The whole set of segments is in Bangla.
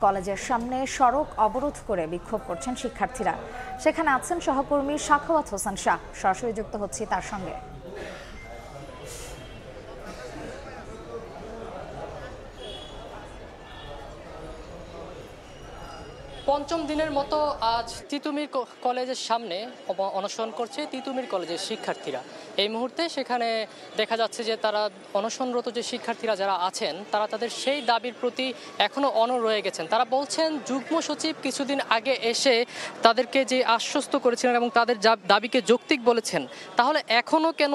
কলেজের সামনে সড়ক অবরোধ করে বিক্ষোভ করছেন শিক্ষার্থীরা। সেখানে আছেন সহকর্মী সাখাওয়াত হোসেন শাহ। সরাসরি যুক্ত হচ্ছি তার সঙ্গে। পঞ্চম দিনের মতো আজ তিতুমির কলেজের সামনে অনশন করছে তিতুমির কলেজের শিক্ষার্থীরা। এই মুহূর্তে সেখানে দেখা যাচ্ছে যে তারা অনশনরত যে শিক্ষার্থীরা যারা আছেন তারা তাদের সেই দাবির প্রতি এখনো অনড় রয়ে গেছেন। তারা বলছেন যুগ্ম সচিব কিছুদিন আগে এসে তাদেরকে যে আশ্বস্ত করেছিলেন এবং তাদের দাবিকে যৌক্তিক বলেছেন, তাহলে এখনো কেন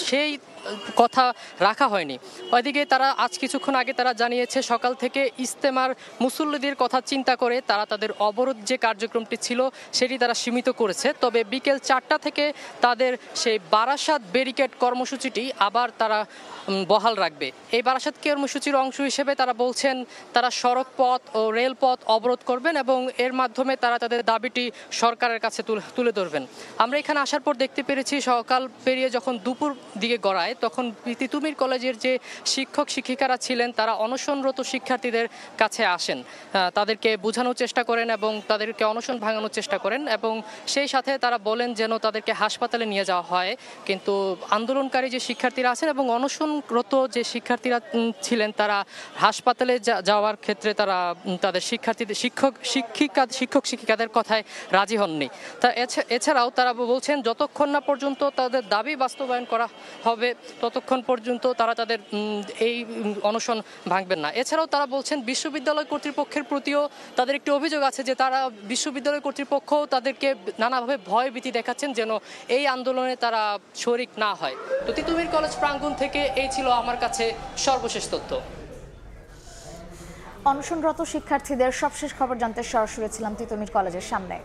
সেই কথা রাখা হয়নি। ওইদিকে তারা আজ কিছুক্ষণ আগে তারা জানিয়েছে সকাল থেকে ইজতেমার মুসল্লিদের কথা চিন্তা করে তারা তাদের অবরোধ যে কার্যক্রমটি ছিল সেটি তারা সীমিত করেছে। তবে বিকেল 4টা থেকে তাদের সেই বারাসাত ব্যারিকেড কর্মসূচিটি আবার তারা বহাল রাখবে। এই বারাসাত কর্মসূচির অংশ হিসেবে তারা বলছেন তারা সড়ক পথ ও রেলপথ অবরোধ করবেন এবং এর মাধ্যমে তারা তাদের দাবিটি সরকারের কাছে তুলে ধরবেন। আমরা এখানে আসার পর দেখতে পেরেছি সকাল পেরিয়ে যখন দুপুর দিকে গড়ায় তখন তিতুমির কলেজের যে শিক্ষক শিক্ষিকারা ছিলেন তারা অনশনরত শিক্ষার্থীদের কাছে আসেন, তাদেরকে বোঝানোর চেষ্টা করেন এবং তাদেরকে অনশন ভাঙানোর চেষ্টা করেন এবং সেই সাথে তারা বলেন যেন তাদেরকে হাসপাতালে নিয়ে যাওয়া হয়। কিন্তু আন্দোলনকারী যে শিক্ষার্থীরা আছেন এবং অনশনরত যে শিক্ষার্থীরা ছিলেন তারা হাসপাতালে যাওয়ার ক্ষেত্রে তারা তাদের শিক্ষক শিক্ষিকাদের কথায় রাজি হননি। এছাড়াও তারা বলছেন যতক্ষণ না পর্যন্ত তাদের দাবি বাস্তবায়ন করা হবে ততক্ষণ পর্যন্ত তারা তাদের এই অনশন ভাঙবেন না। এছাড়াও তারা বলছেন বিশ্ববিদ্যালয় কর্তৃপক্ষের প্রতিও তাদের একটি অভিযোগ আছে যে তারা বিশ্ববিদ্যালয় কর্তৃপক্ষ তাদেরকে নানাভাবে ভয় ভীতি দেখাচ্ছেন যেন এই আন্দোলনে তারা শরিক না হয়। তো তিতুমির কলেজ প্রাঙ্গণ থেকে এই ছিল আমার কাছে সর্বশেষ তথ্য। অনশনরত শিক্ষার্থীদের সবশেষ খবর জানতে সরাসরি ছিলাম তিতুমির কলেজের সামনে।